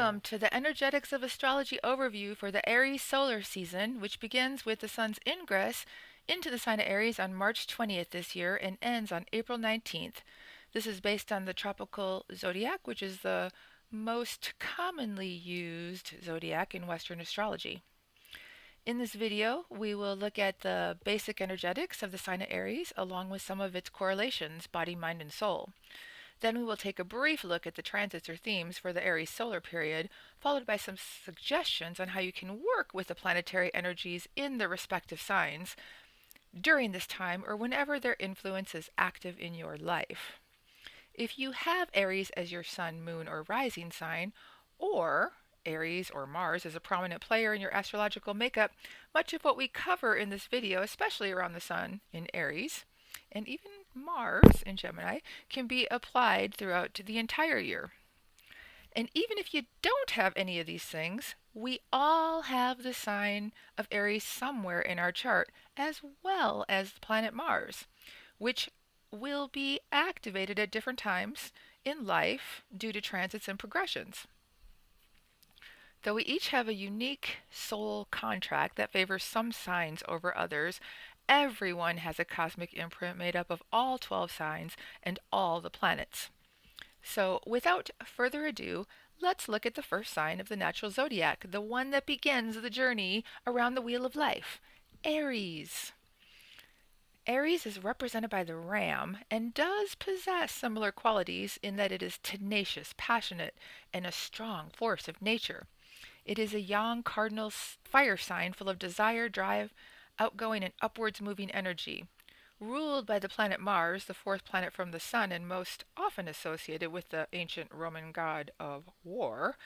Welcome to the Energetics of Astrology overview for the Aries Solar season, which begins with the Sun's ingress into the sign of Aries on March 20th this year and ends on April 19th. This is based on the tropical zodiac, which is the most commonly used zodiac in Western astrology. In this video, we will look at the basic energetics of the sign of Aries along with some of its correlations, body, mind, and soul. Then we will take a brief look at the transits or themes for the Aries solar period, followed by some suggestions on how you can work with the planetary energies in the respective signs during this time or whenever their influence is active in your life. If you have Aries as your sun, moon, or rising sign, or Aries or Mars is a prominent player in your astrological makeup, much of what we cover in this video, especially around the sun in Aries, and even Mars in Gemini, can be applied throughout the entire year. And even if you don't have any of these things, we all have the sign of Aries somewhere in our chart, as well as the planet Mars, which will be activated at different times in life due to transits and progressions. Though we each have a unique soul contract that favors some signs over others, everyone has a cosmic imprint made up of all 12 signs and all the planets. So, without further ado, let's look at the first sign of the natural zodiac, the one that begins the journey around the wheel of life, Aries. Aries is represented by the ram and does possess similar qualities in that it is tenacious, passionate, and a strong force of nature. It is a young cardinal fire sign full of desire, drive, outgoing, and upwards moving energy. Ruled by the planet Mars, the fourth planet from the Sun and most often associated with the ancient Roman god of war,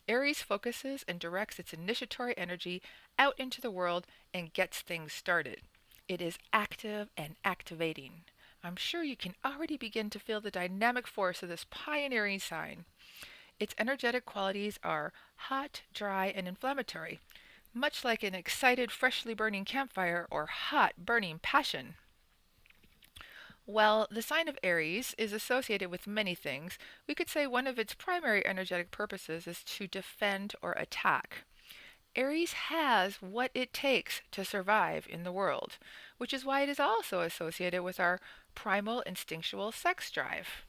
Aries focuses and directs its initiatory energy out into the world and gets things started. It is active and activating. I'm sure you can already begin to feel the dynamic force of this pioneering sign. Its energetic qualities are hot, dry, and inflammatory, much like an excited, freshly burning campfire or hot, burning passion. While the sign of Aries is associated with many things, we could say one of its primary energetic purposes is to defend or attack. Aries has what it takes to survive in the world, which is why it is also associated with our primal instinctual sex drive.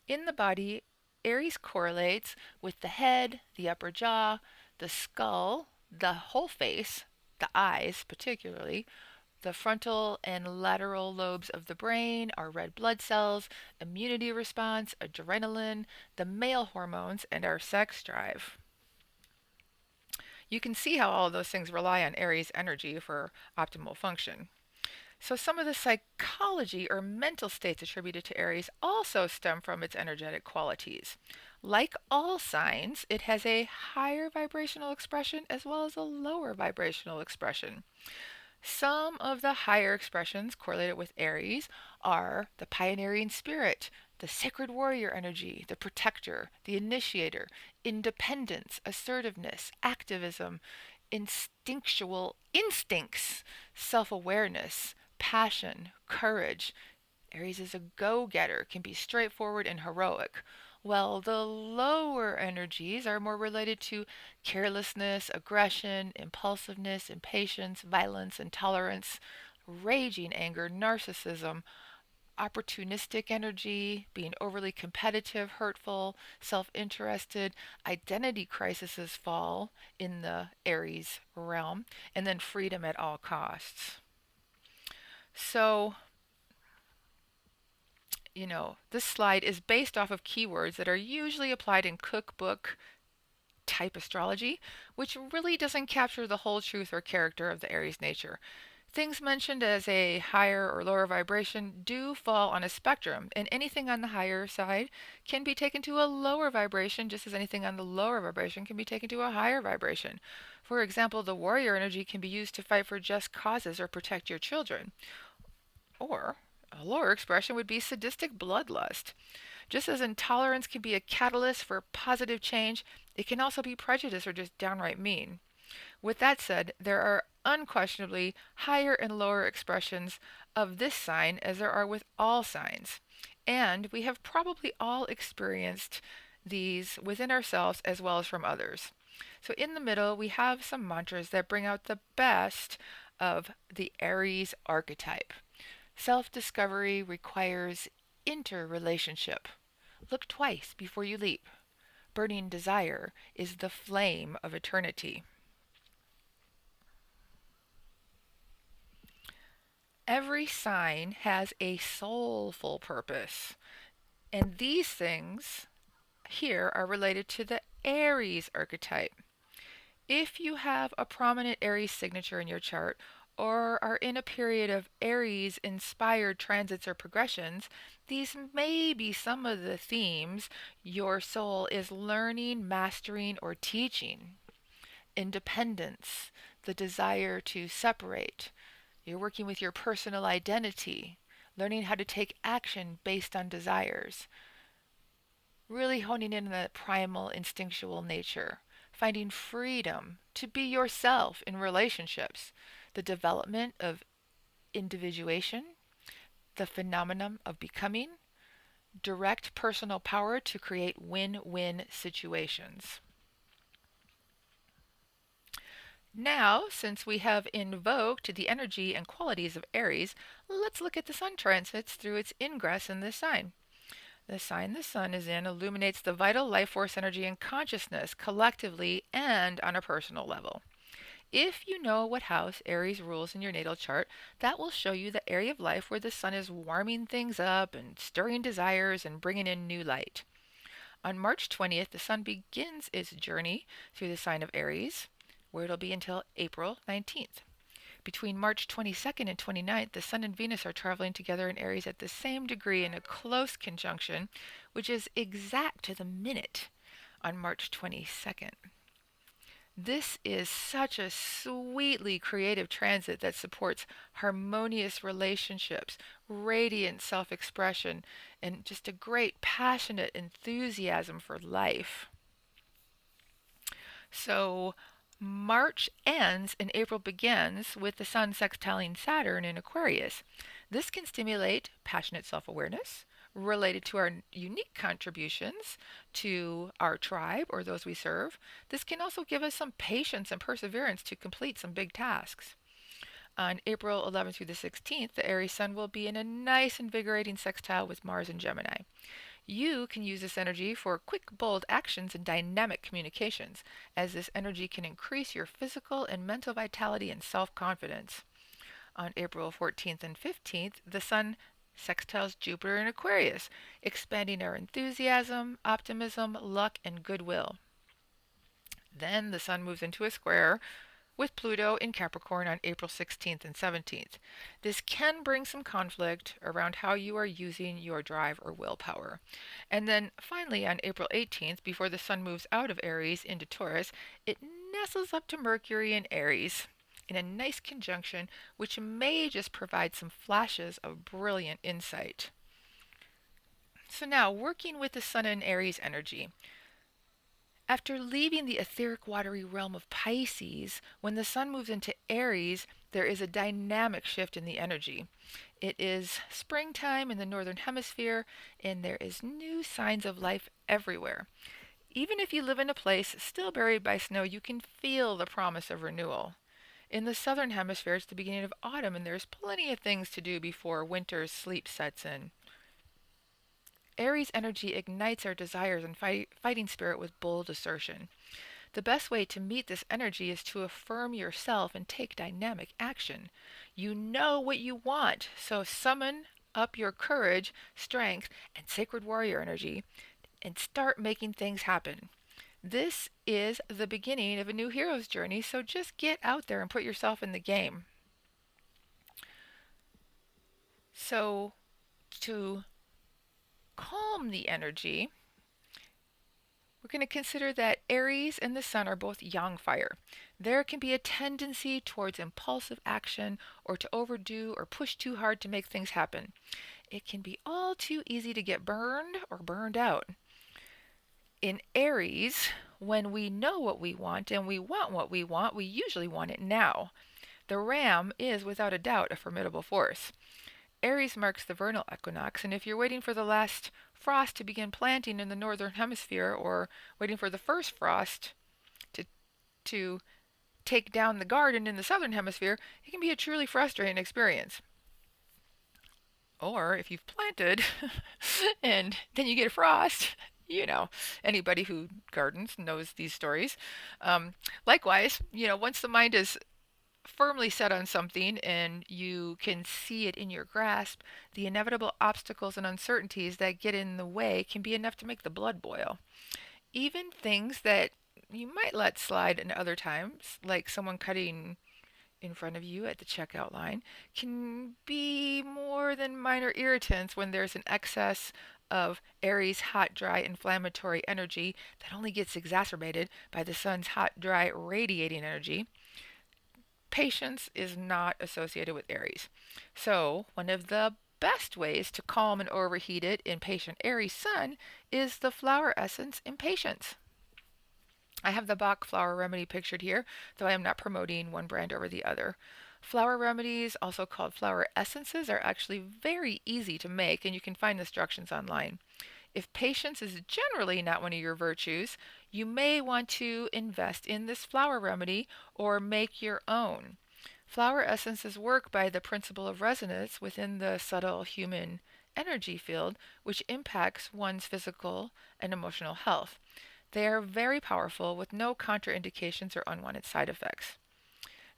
In the body, Aries correlates with the head, the upper jaw, the skull, the whole face, the eyes particularly, the frontal and lateral lobes of the brain, our red blood cells, immunity response, adrenaline, the male hormones, and our sex drive. You can see how all of those things rely on Aries energy for optimal function. So some of the psychology or mental states attributed to Aries also stem from its energetic qualities. Like all signs, it has a higher vibrational expression as well as a lower vibrational expression. Some of the higher expressions correlated with Aries are the pioneering spirit, the sacred warrior energy, the protector, the initiator, independence, assertiveness, activism, instinctual instincts, self awareness, passion, courage. Aries is a go getter, can be straightforward and heroic, while the lower energies are more related to carelessness, aggression, impulsiveness, impatience, violence, intolerance, raging anger, narcissism, opportunistic energy, being overly competitive, hurtful, self interested, identity crises fall in the Aries realm, and then freedom at all costs. So, this slide is based off of keywords that are usually applied in cookbook type astrology, which really doesn't capture the whole truth or character of the Aries nature. Things mentioned as a higher or lower vibration do fall on a spectrum, and anything on the higher side can be taken to a lower vibration, just as anything on the lower vibration can be taken to a higher vibration. For example, the warrior energy can be used to fight for just causes or protect your children. Or a lower expression would be sadistic bloodlust. Just as intolerance can be a catalyst for positive change, it can also be prejudice or just downright mean. With that said, there are unquestionably higher and lower expressions of this sign as there are with all signs. And we have probably all experienced these within ourselves as well as from others. So in the middle, we have some mantras that bring out the best of the Aries archetype. Self discovery requires interrelationship. Look twice before you leap. Burning desire is the flame of eternity. Every sign has a soulful purpose, and these things here are related to the Aries archetype. If you have a prominent Aries signature in your chart, or are in a period of Aries inspired transits or progressions, these may be some of the themes your soul is learning, mastering, or teaching. Independence, the desire to separate. You're working with your personal identity, learning how to take action based on desires, really honing in on that primal instinctual nature, finding freedom to be yourself in relationships, the development of individuation, the phenomenon of becoming, direct personal power to create win-win situations. Now, since we have invoked the energy and qualities of Aries, let's look at the sun transits through its ingress in this sign. The sign the sun is in illuminates the vital life force energy and consciousness collectively and on a personal level. If you know what house Aries rules in your natal chart, that will show you the area of life where the sun is warming things up and stirring desires and bringing in new light. On March 20th, the sun begins its journey through the sign of Aries, where it'll be until April 19th. Between March 22nd and 29th, the Sun and Venus are traveling together in Aries at the same degree in a close conjunction, which is exact to the minute on March 22nd. This is such a sweetly creative transit that supports harmonious relationships, radiant self expression, and just a great passionate enthusiasm for life. So, March ends and April begins with the Sun sextiling Saturn in Aquarius. This can stimulate passionate self awareness related to our unique contributions to our tribe or those we serve. This can also give us some patience and perseverance to complete some big tasks. On April 11th through the 16th, the Aries Sun will be in a nice invigorating sextile with Mars and Gemini. You can use this energy for quick, bold actions and dynamic communications, as this energy can increase your physical and mental vitality and self confidence. On April 14th and 15th, the Sun sextiles Jupiter in Aquarius, expanding our enthusiasm, optimism, luck, and goodwill. Then the Sun moves into a square with Pluto in Capricorn on April 16th and 17th. This can bring some conflict around how you are using your drive or willpower. And then finally, on April 18th, before the Sun moves out of Aries into Taurus, it nestles up to Mercury in Aries in a nice conjunction, which may just provide some flashes of brilliant insight. So now, working with the Sun and Aries energy. After leaving the etheric watery realm of Pisces, when the Sun moves into Aries, there is a dynamic shift in the energy. It is springtime in the northern hemisphere, and there is new signs of life everywhere. Even if you live in a place still buried by snow, you can feel the promise of renewal. In the southern hemisphere, it's the beginning of autumn, and there's plenty of things to do before winter's sleep sets in. Aries energy ignites our desires and fighting spirit with bold assertion. The best way to meet this energy is to affirm yourself and take dynamic action. You know what you want, so summon up your courage, strength, and sacred warrior energy and start making things happen. This is the beginning of a new hero's journey, so just get out there and put yourself in the game. So, to calm the energy, we're going to consider that Aries and the Sun are both yang fire. There can be a tendency towards impulsive action or to overdo or push too hard to make things happen. It can be all too easy to get burned or burned out. In Aries, when we know what we want and we want what we want, we usually want it now. The ram is without a doubt a formidable force. Aries marks the vernal equinox, and if you're waiting for the last frost to begin planting in the northern hemisphere or waiting for the first frost to, to take down the garden in the southern hemisphere, it can be a truly frustrating experience. Or if you've planted and then you get a frost, you know, anybody who gardens knows these stories. Um, Likewise, once the mind is firmly set on something and you can see it in your grasp, the inevitable obstacles and uncertainties that get in the way can be enough to make the blood boil. Even things that you might let slide in other times, like someone cutting in front of you at the checkout line, can be more than minor irritants when there's an excess of Aries hot, dry, inflammatory energy that only gets exacerbated by the sun's hot, dry, radiating energy. Patience is not associated with Aries. So, one of the best ways to calm an overheated, impatient Aries sun is the flower essence Impatience. I have the Bach flower remedy pictured here, though I am not promoting one brand over the other. Flower remedies, also called flower essences, are actually very easy to make, and you can find instructions online. If patience is generally not one of your virtues, you may want to invest in this flower remedy or make your own. Flower essences work by the principle of resonance within the subtle human energy field, which impacts one's physical and emotional health. They are very powerful with no contraindications or unwanted side effects.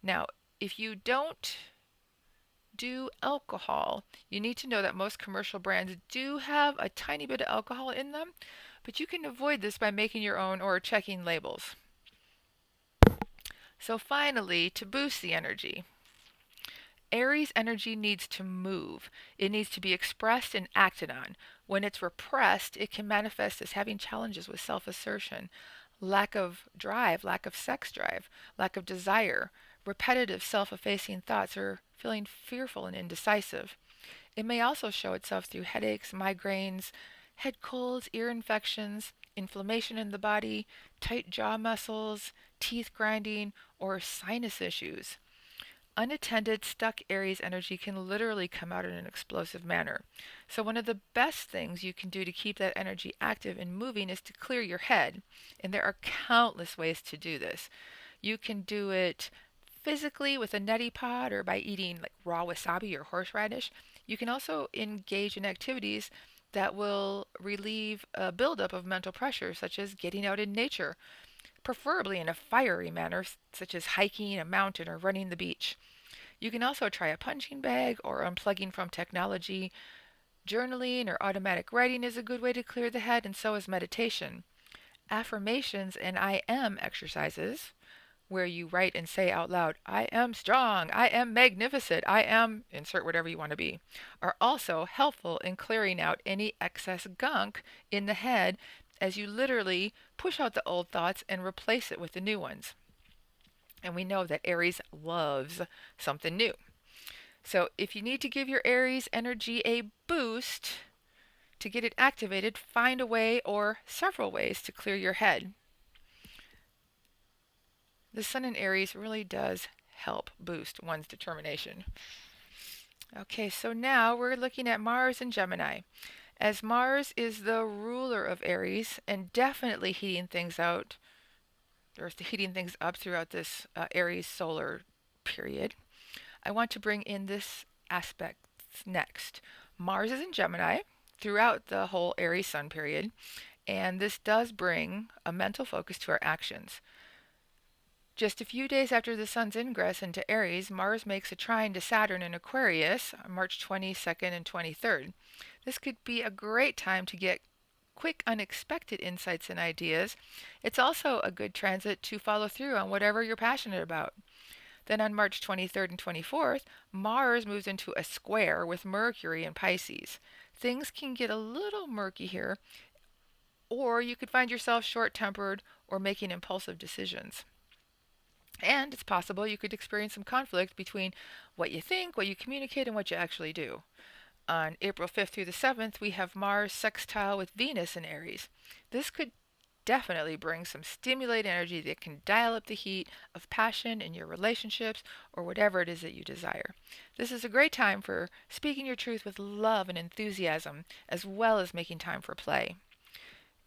Now, if you don't do alcohol, you need to know that most commercial brands do have a tiny bit of alcohol in them, but you can avoid this by making your own or checking labels. So, finally, to boost the energy, Aries energy needs to move. It needs to be expressed and acted on. When it's repressed, it can manifest as having challenges with self assertion, lack of drive, lack of sex drive, lack of desire, repetitive self effacing thoughts, or feeling fearful and indecisive. It may also show itself through headaches, migraines, head colds, ear infections, inflammation in the body, tight jaw muscles, teeth grinding, or sinus issues. Unattended, stuck Aries energy can literally come out in an explosive manner. So, one of the best things you can do to keep that energy active and moving is to clear your head. And there are countless ways to do this. You can do it physically with a neti pot or by eating like raw wasabi or horseradish. You can also engage in activities that will relieve a buildup of mental pressure, such as getting out in nature, preferably in a fiery manner, such as hiking a mountain or running the beach. You can also try a punching bag or unplugging from technology. Journaling or automatic writing is a good way to clear the head, and so is meditation. Affirmations and I am exercises, where you write and say out loud, I am strong, I am magnificent, I am, insert whatever you want to be, are also helpful in clearing out any excess gunk in the head as you literally push out the old thoughts and replace it with the new ones. And we know that Aries loves something new. So if you need to give your Aries energy a boost to get it activated, find a way or several ways to clear your head. The Sun in Aries really does help boost one's determination. Okay, so now we're looking at Mars and Gemini. As Mars is the ruler of Aries and definitely heating things out or heating things up throughout this Aries solar period, I want to bring in this aspect next. Mars is in Gemini throughout the whole Aries Sun period, and this does bring a mental focus to our actions. Just a few days after the Sun's ingress into Aries, Mars makes a trine to Saturn in Aquarius on March 22nd and 23rd. This could be a great time to get quick, unexpected insights and ideas. It's also a good transit to follow through on whatever you're passionate about. Then on March 23rd and 24th, Mars moves into a square with Mercury in Pisces. Things can get a little murky here, or you could find yourself short tempered or making impulsive decisions. And it's possible you could experience some conflict between what you think, what you communicate, and what you actually do. On April 5th through the 7th, we have Mars sextile with Venus in Aries. This could definitely bring some stimulating energy that can dial up the heat of passion in your relationships or whatever it is that you desire. This is a great time for speaking your truth with love and enthusiasm, as well as making time for play.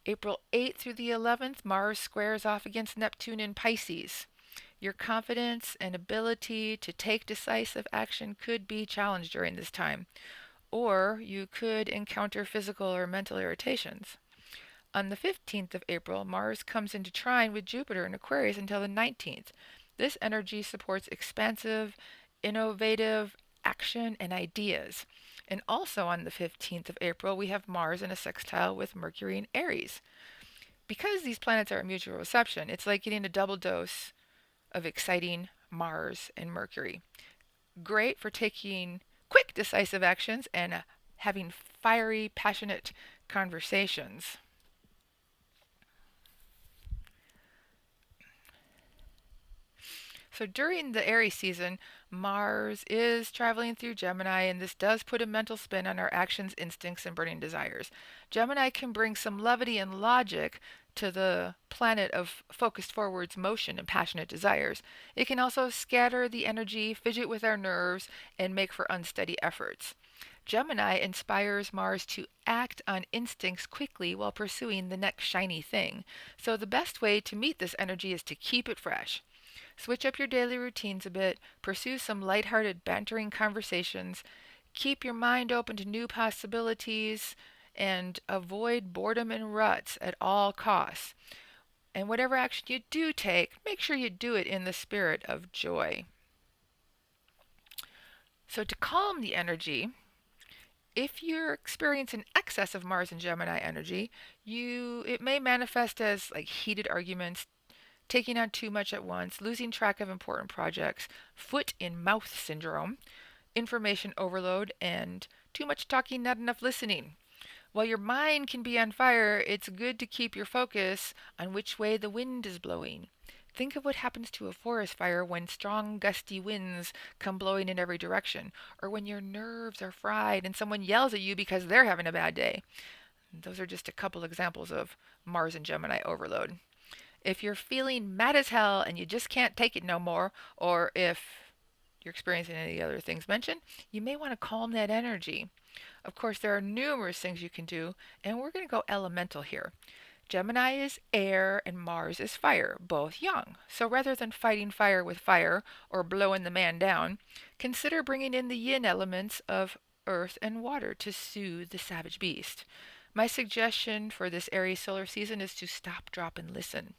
April 8th through the 11th, Mars squares off against Neptune in Pisces. Your confidence and ability to take decisive action could be challenged during this time, or you could encounter physical or mental irritations. On the 15th of April, Mars comes into trine with Jupiter in Aquarius until the 19th. This energy supports expansive, innovative action and ideas. And also on the 15th of April, we have Mars in a sextile with Mercury in Aries. Because these planets are a mutual reception, it's like getting a double dose of exciting Mars and Mercury. Great for taking quick, decisive actions and having fiery, passionate conversations. So during the Aries season, Mars is traveling through Gemini, and this does put a mental spin on our actions, instincts, and burning desires. Gemini can bring some levity and logic to the planet of focused forwards motion and passionate desires. It can also scatter the energy, fidget with our nerves, and make for unsteady efforts. Gemini inspires Mars to act on instincts quickly while pursuing the next shiny thing. So the best way to meet this energy is to keep it fresh. Switch up your daily routines a bit, pursue some lighthearted, bantering conversations, keep your mind open to new possibilities, and avoid boredom and ruts at all costs. And whatever action you do take, make sure you do it in the spirit of joy. So, to calm the energy, if you're experiencing excess of Mars and Gemini energy, it may manifest as like heated arguments, taking on too much at once, losing track of important projects, foot in mouth syndrome, information overload, and too much talking, not enough listening. While your mind can be on fire, it's good to keep your focus on which way the wind is blowing. Think of what happens to a forest fire when strong, gusty winds come blowing in every direction, or when your nerves are fried and someone yells at you because they're having a bad day. Those are just a couple examples of Mars and Gemini overload. If you're feeling mad as hell and you just can't take it no more, or if you're experiencing any other things mentioned, you may want to calm that energy. Of course, there are numerous things you can do, and we're going to go elemental here. Gemini is air and Mars is fire, both young. So rather than fighting fire with fire or blowing the man down, consider bringing in the yin elements of earth and water to soothe the savage beast. My suggestion for this Aries solar season is to stop, drop, and listen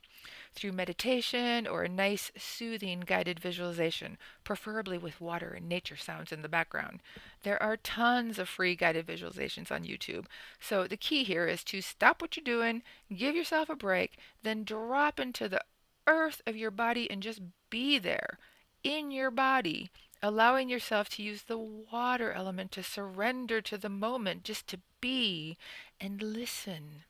through meditation or a nice, soothing guided visualization, preferably with water and nature sounds in the background. There are tons of free guided visualizations on YouTube. So the key here is to stop what you're doing, give yourself a break, then drop into the earth of your body and just be there in your body, allowing yourself to use the water element to surrender to the moment, just to be and listen.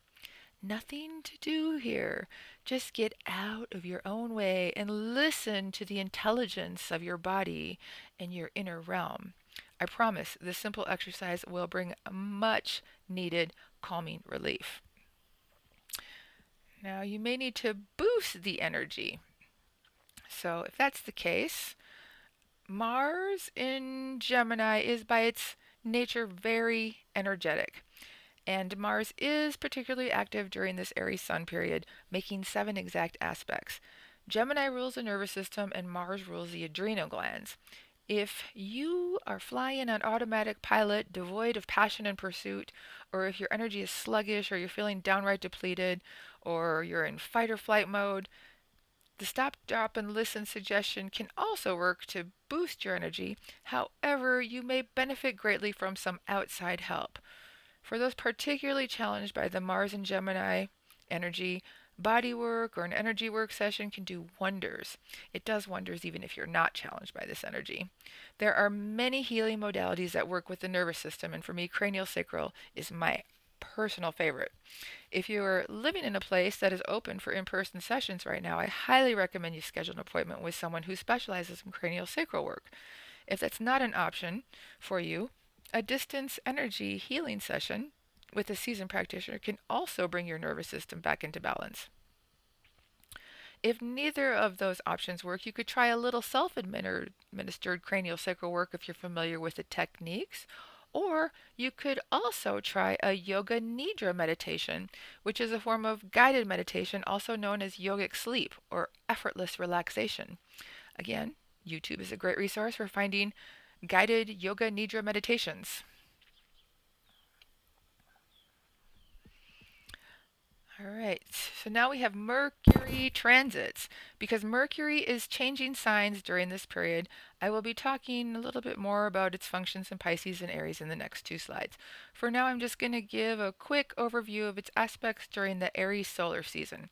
Nothing to do here. Just get out of your own way and listen to the intelligence of your body and your inner realm. I promise this simple exercise will bring much needed calming relief. Now, you may need to boost the energy. So, if that's the case, Mars in Gemini is by its nature very energetic. And Mars is particularly active during this Aries Sun period, making 7 exact aspects. Gemini rules the nervous system and Mars rules the adrenal glands. If you are flying on automatic pilot, devoid of passion and pursuit, or if your energy is sluggish, or you're feeling downright depleted, or you're in fight or flight mode, the stop, drop, and listen suggestion can also work to boost your energy. However, you may benefit greatly from some outside help. For those particularly challenged by the Mars and Gemini energy, body work or an energy work session can do wonders. It does wonders even if you're not challenged by this energy. There are many healing modalities that work with the nervous system, and for me, cranial sacral is my personal favorite. If you're living in a place that is open for in-person sessions right now, I highly recommend you schedule an appointment with someone who specializes in cranial sacral work. If that's not an option for you, a distance energy healing session with a seasoned practitioner can also bring your nervous system back into balance. If neither of those options work, you could try a little self administered cranial sacral work if you're familiar with the techniques. Or you could also try a yoga nidra meditation, which is a form of guided meditation, also known as yogic sleep or effortless relaxation. Again, YouTube is a great resource for finding guided yoga nidra meditations. All right, so now we have Mercury transits. Because Mercury is changing signs during this period, I will be talking a little bit more about its functions in Pisces and Aries in the next two slides. For now, I'm just going to give a quick overview of its aspects during the Aries solar season.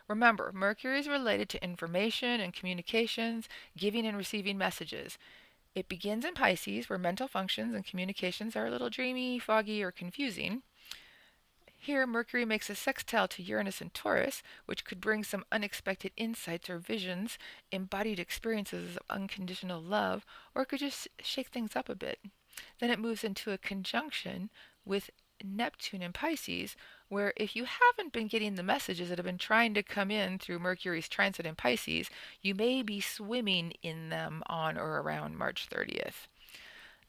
Remember, Mercury is related to information and communications, giving and receiving messages. It begins in Pisces, where mental functions and communications are a little dreamy, foggy, or confusing. Here, Mercury makes a sextile to Uranus and Taurus, which could bring some unexpected insights or visions, embodied experiences of unconditional love, or it could just shake things up a bit. Then it moves into a conjunction with Neptune in Pisces, where if you haven't been getting the messages that have been trying to come in through Mercury's transit in Pisces, you may be swimming in them on or around March 30th.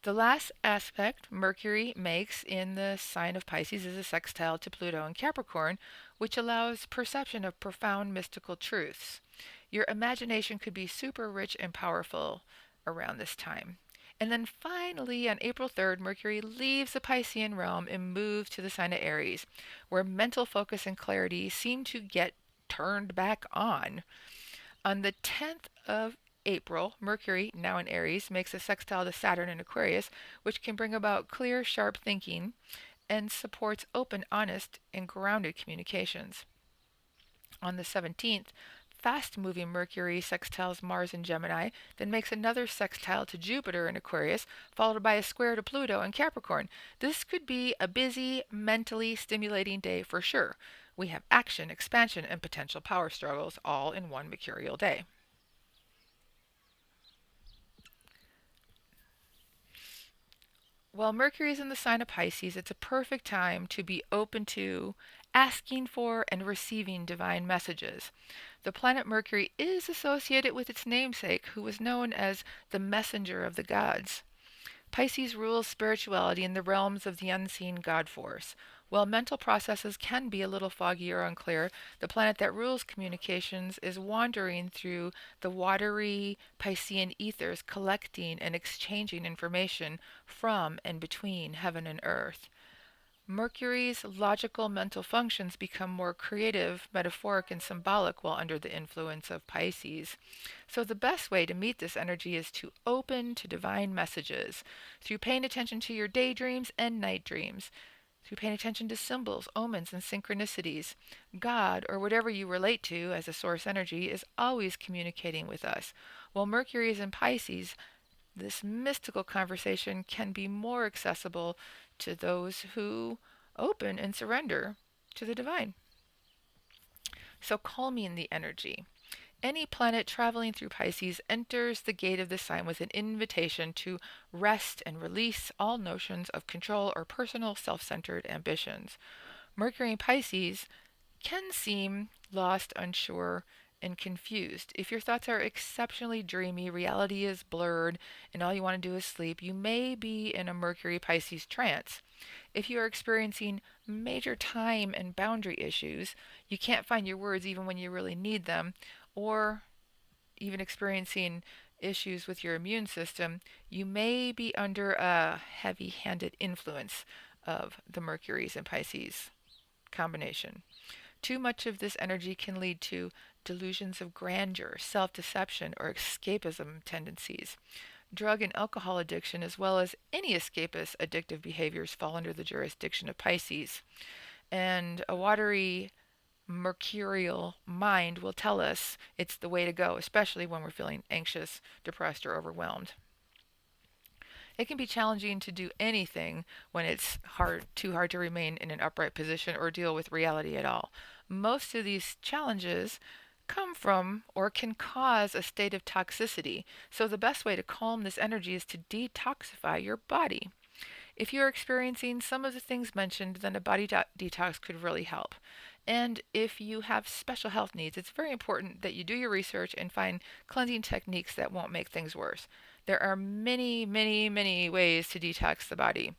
The last aspect Mercury makes in the sign of Pisces is a sextile to Pluto and Capricorn, which allows perception of profound mystical truths. Your imagination could be super rich and powerful around this time. And then finally, on April 3rd, Mercury leaves the Piscean realm and moves to the sign of Aries, where mental focus and clarity seem to get turned back on. On the 10th of April, Mercury, now in Aries, makes a sextile to Saturn in Aquarius, which can bring about clear, sharp thinking and supports open, honest, and grounded communications. On the 17th, fast moving Mercury sextiles Mars in Gemini, then makes another sextile to Jupiter in Aquarius, followed by a square to Pluto in Capricorn. This could be a busy, mentally stimulating day for sure. We have action, expansion, and potential power struggles all in one mercurial day. While Mercury is in the sign of Pisces, it's a perfect time to be open to, asking for, and receiving divine messages. The planet Mercury is associated with its namesake, who was known as the messenger of the gods. Pisces rules spirituality in the realms of the unseen God force. While mental processes can be a little foggy or unclear, the planet that rules communications is wandering through the watery Piscean ethers, collecting and exchanging information from and between heaven and earth. Mercury's logical mental functions become more creative, metaphoric, and symbolic while under the influence of Pisces. So, the best way to meet this energy is to open to divine messages through paying attention to your daydreams and night dreams, through paying attention to symbols, omens, and synchronicities. God, or whatever you relate to as a source energy, is always communicating with us. While Mercury is in Pisces, this mystical conversation can be more accessible to those who open and surrender to the divine. So, calming the energy. Any planet traveling through Pisces enters the gate of the sign with an invitation to rest and release all notions of control or personal self centered ambitions. Mercury in Pisces can seem lost, unsure, and confused. If your thoughts are exceptionally dreamy, reality is blurred, and all you want to do is sleep, you may be in a Mercury Pisces trance. If you are experiencing major time and boundary issues, you can't find your words even when you really need them, or even experiencing issues with your immune system, you may be under a heavy handed influence of the Mercury's and Pisces combination. Too much of this energy can lead to delusions of grandeur, self deception, or escapism tendencies. Drug and alcohol addiction, as well as any escapist addictive behaviors, fall under the jurisdiction of Pisces. And a watery, mercurial mind will tell us it's the way to go, especially when we're feeling anxious, depressed, or overwhelmed. It can be challenging to do anything when it's too hard to remain in an upright position or deal with reality at all. Most of these challenges come from or can cause a state of toxicity. So the best way to calm this energy is to detoxify your body. If you're experiencing some of the things mentioned, then a body detox could really help. And if you have special health needs, it's very important that you do your research and find cleansing techniques that won't make things worse. There are many, many, many ways to detox the body,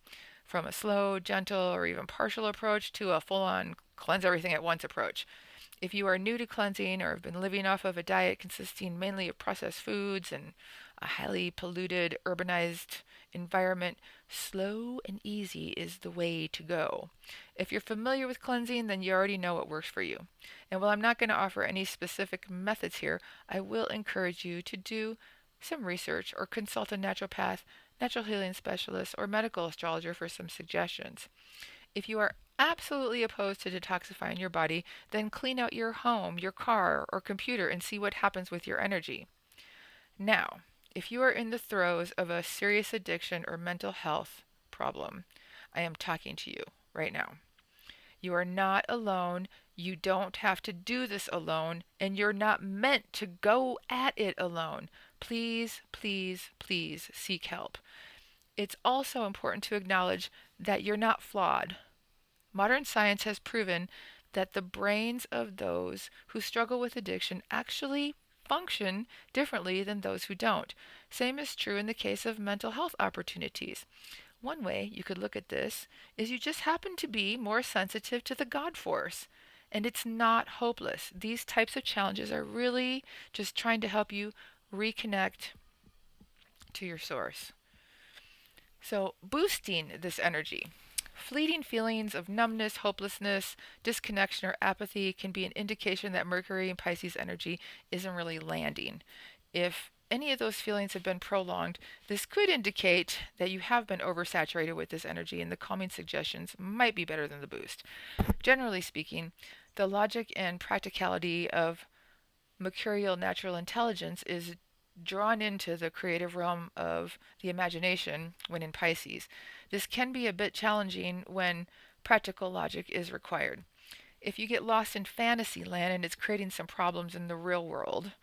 from a slow, gentle, or even partial approach to a full on cleanse everything at once approach. If you are new to cleansing or have been living off of a diet consisting mainly of processed foods and a highly polluted, urbanized environment, slow and easy is the way to go. If you're familiar with cleansing, then you already know what works for you. And while I'm not going to offer any specific methods here, I will encourage you to do some research or consult a naturopath, natural healing specialist, or medical astrologer for some suggestions. If you are absolutely opposed to detoxifying your body, then clean out your home, your car, or computer and see what happens with your energy. Now, if you are in the throes of a serious addiction or mental health problem, I am talking to you right now. You are not alone. You don't have to do this alone, and you're not meant to go at it alone. Please, please, please seek help. It's also important to acknowledge that you're not flawed. Modern science has proven that the brains of those who struggle with addiction actually function differently than those who don't. Same is true in the case of mental health opportunities. One way you could look at this is you just happen to be more sensitive to the God force. And it's not hopeless. These types of challenges are really just trying to help you reconnect to your source. So, boosting this energy. Fleeting feelings of numbness, hopelessness, disconnection, or apathy can be an indication that Mercury and Pisces energy isn't really landing. If any of those feelings have been prolonged, this could indicate that you have been oversaturated with this energy and the calming suggestions might be better than the boost. Generally speaking, the logic and practicality of mercurial natural intelligence is drawn into the creative realm of the imagination when in Pisces. This can be a bit challenging when practical logic is required. If you get lost in fantasy land and it's creating some problems in the real world,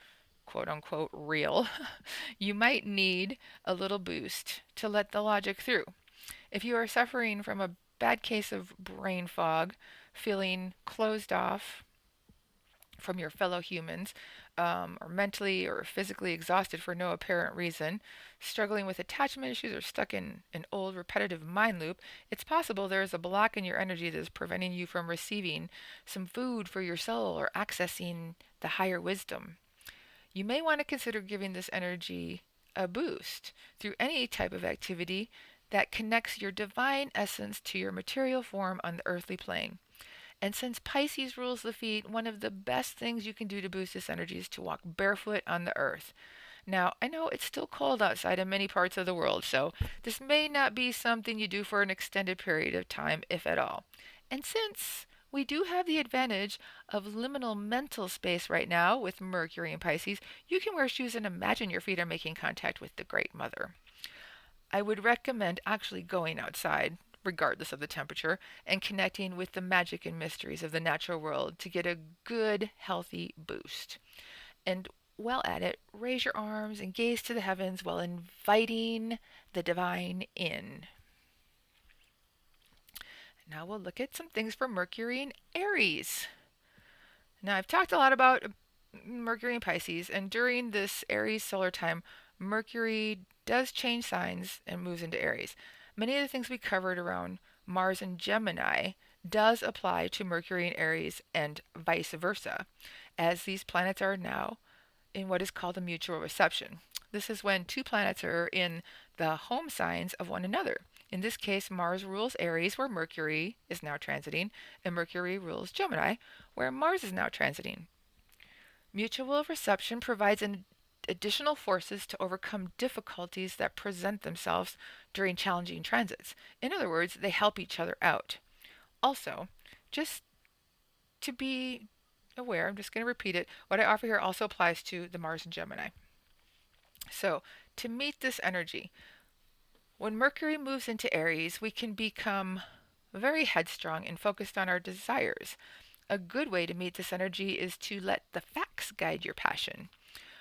quote unquote real, you might need a little boost to let the logic through. If you are suffering from a bad case of brain fog, feeling closed off from your fellow humans, or mentally or physically exhausted for no apparent reason, struggling with attachment issues, or stuck in an old repetitive mind loop, it's possible there is a block in your energy that is preventing you from receiving some food for your soul or accessing the higher wisdom. You may want to consider giving this energy a boost through any type of activity that connects your divine essence to your material form on the earthly plane. And since Pisces rules the feet, one of the best things you can do to boost this energy is to walk barefoot on the earth. Now, I know it's still cold outside in many parts of the world, so this may not be something you do for an extended period of time, if at all. And since we do have the advantage of liminal mental space right now with Mercury and Pisces, you can wear shoes and imagine your feet are making contact with the Great Mother. I would recommend actually going outside, regardless of the temperature, and connecting with the magic and mysteries of the natural world to get a good, healthy boost. And while at it, raise your arms and gaze to the heavens while inviting the divine in. Now we'll look at some things for Mercury and Aries. Now, I've talked a lot about Mercury and Pisces, and during this Aries solar time, Mercury does change signs and moves into Aries. Many of the things we covered around Mars and Gemini does apply to Mercury and Aries and vice versa, as these planets are now in what is called a mutual reception. This is when two planets are in the home signs of one another. In this case, Mars rules Aries, where Mercury is now transiting, and Mercury rules Gemini, where Mars is now transiting. Mutual reception provides an additional forces to overcome difficulties that present themselves during challenging transits. In other words, they help each other out. Also, just to be aware, I'm just going to repeat it, what I offer here also applies to the Mars and Gemini. So, to meet this energy, when Mercury moves into Aries, we can become very headstrong and focused on our desires. A good way to meet this energy is to let the facts guide your passion.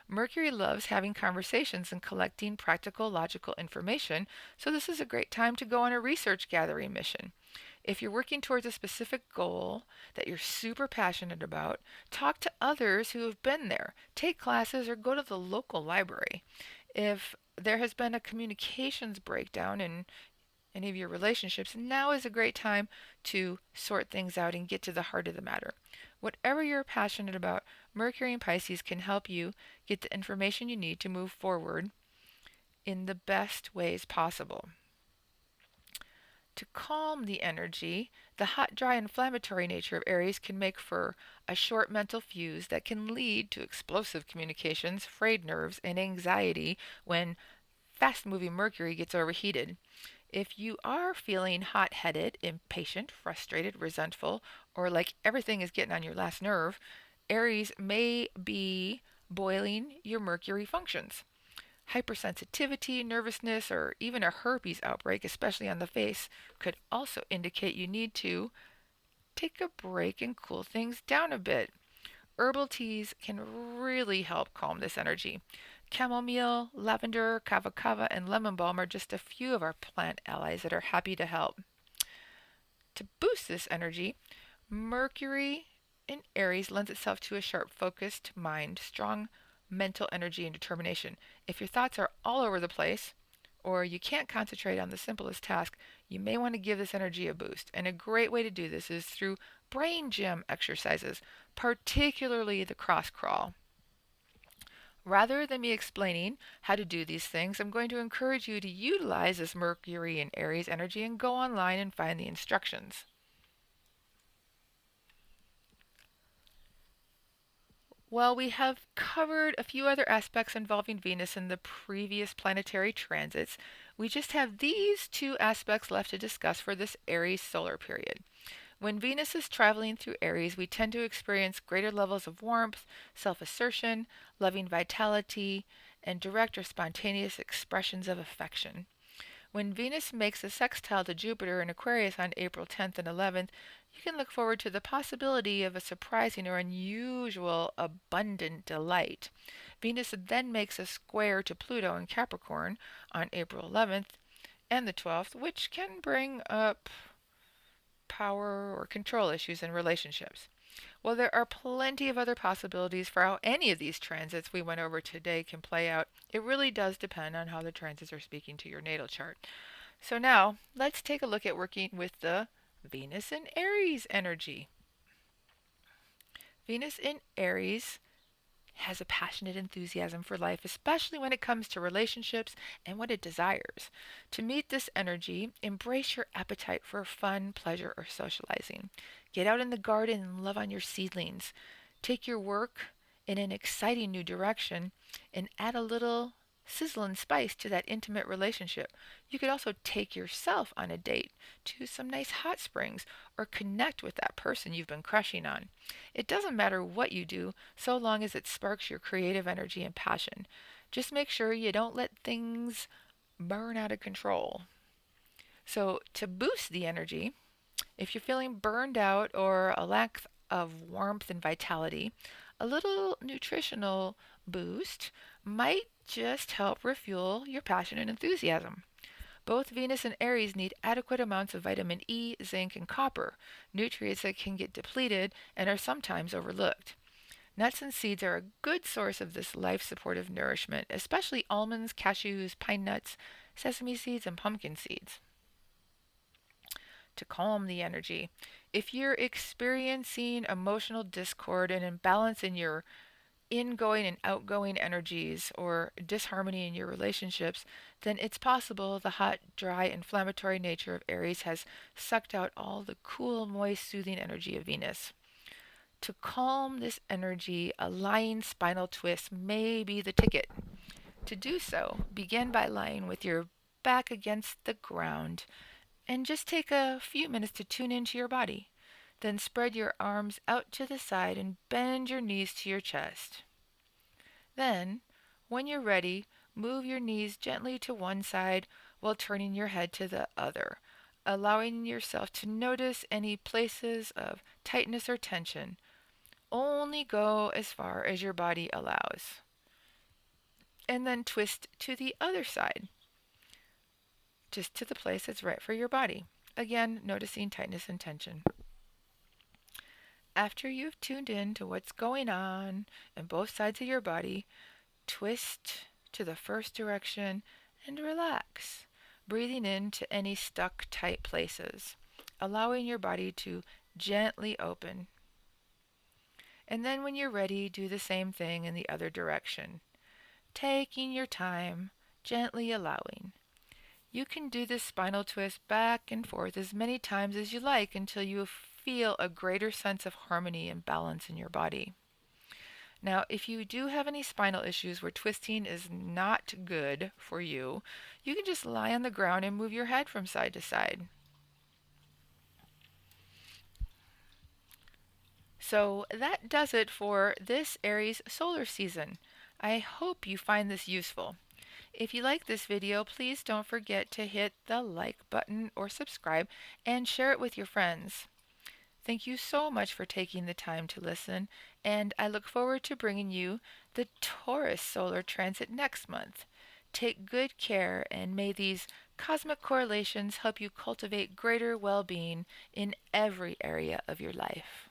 Mercury loves having conversations and collecting practical, logical information, so this is a great time to go on a research gathering mission. If you're working towards a specific goal that you're super passionate about, talk to others who have been there. Take classes or go to the local library. If there has been a communications breakdown in any of your relationships, now is a great time to sort things out and get to the heart of the matter. Whatever you're passionate about, Mercury and Pisces can help you get the information you need to move forward in the best ways possible. To calm the energy, the hot, dry, inflammatory nature of Aries can make for a short mental fuse that can lead to explosive communications, frayed nerves, and anxiety when fast moving Mercury gets overheated. If you are feeling hot headed, impatient, frustrated, resentful, or like everything is getting on your last nerve, Aries may be boiling your Mercury functions. Hypersensitivity, nervousness, or even a herpes outbreak, especially on the face, could also indicate you need to take a break and cool things down a bit. Herbal teas can really help calm this energy. Chamomile, lavender, kava kava, and lemon balm are just a few of our plant allies that are happy to help. To boost this energy, Mercury in Aries lends itself to a sharp, focused mind, strong mental energy, and determination. If your thoughts are all over the place, or you can't concentrate on the simplest task, you may want to give this energy a boost. And a great way to do this is through brain gym exercises, particularly the cross crawl. Rather than me explaining how to do these things, I'm going to encourage you to utilize this Mercury and Aries energy and go online and find the instructions. Well, we have covered a few other aspects involving Venus in the previous planetary transits. We just have these two aspects left to discuss for this Aries solar period. When Venus is traveling through Aries, we tend to experience greater levels of warmth, self assertion, loving vitality, and direct or spontaneous expressions of affection. When Venus makes a sextile to Jupiter in Aquarius on April 10th and 11th, you can look forward to the possibility of a surprising or unusual abundant delight. Venus then makes a square to Pluto in Capricorn on April 11th and the 12th, which can bring up power or control issues in relationships. Well, there are plenty of other possibilities for how any of these transits we went over today can play out. It really does depend on how the transits are speaking to your natal chart. So now, let's take a look at working with the Venus in Aries energy. Venus in Aries has a passionate enthusiasm for life, especially when it comes to relationships and what it desires. To meet this energy, embrace your appetite for fun, pleasure, or socializing. Get out in the garden and love on your seedlings. Take your work in an exciting new direction and add a little sizzle and spice to that intimate relationship. You could also take yourself on a date to some nice hot springs or connect with that person you've been crushing on. It doesn't matter what you do so long as it sparks your creative energy and passion. Just make sure you don't let things burn out of control. So, to boost the energy, if you're feeling burned out or a lack of warmth and vitality, a little nutritional boost might just help refuel your passion and enthusiasm. Both Venus and Aries need adequate amounts of vitamin E, zinc, and copper, nutrients that can get depleted and are sometimes overlooked. Nuts and seeds are a good source of this life supportive nourishment, especially almonds, cashews, pine nuts, sesame seeds, and pumpkin seeds. To calm the energy, if you're experiencing emotional discord and imbalance in your ingoing and outgoing energies or disharmony in your relationships, then it's possible the hot, dry, inflammatory nature of Aries has sucked out all the cool, moist, soothing energy of Venus. To calm this energy, a lying spinal twist may be the ticket. To do so, begin by lying with your back against the ground and just take a few minutes to tune into your body. Then spread your arms out to the side and bend your knees to your chest. Then, when you're ready, move your knees gently to one side while turning your head to the other, allowing yourself to notice any places of tightness or tension. Only go as far as your body allows. And then twist to the other side, just to the place that's right for your body. Again, noticing tightness and tension. After you've tuned in to what's going on both sides of your body, twist to the first direction and relax, breathing into any stuck tight places, allowing your body to gently open. And then when you're ready, do the same thing in the other direction, taking your time, gently allowing. You can do this spinal twist back and forth as many times as you like until you feel a greater sense of harmony and balance in your body. Now, if you do have any spinal issues where twisting is not good for you, you can just lie on the ground and move your head from side to side. So that does it for this Aries solar season. I hope you find this useful. If you like this video, please don't forget to hit the like button or subscribe and share it with your friends. Thank you so much for taking the time to listen, and I look forward to bringing you the Taurus solar transit next month. Take good care, and may these cosmic correlations help you cultivate greater well being in every area of your life.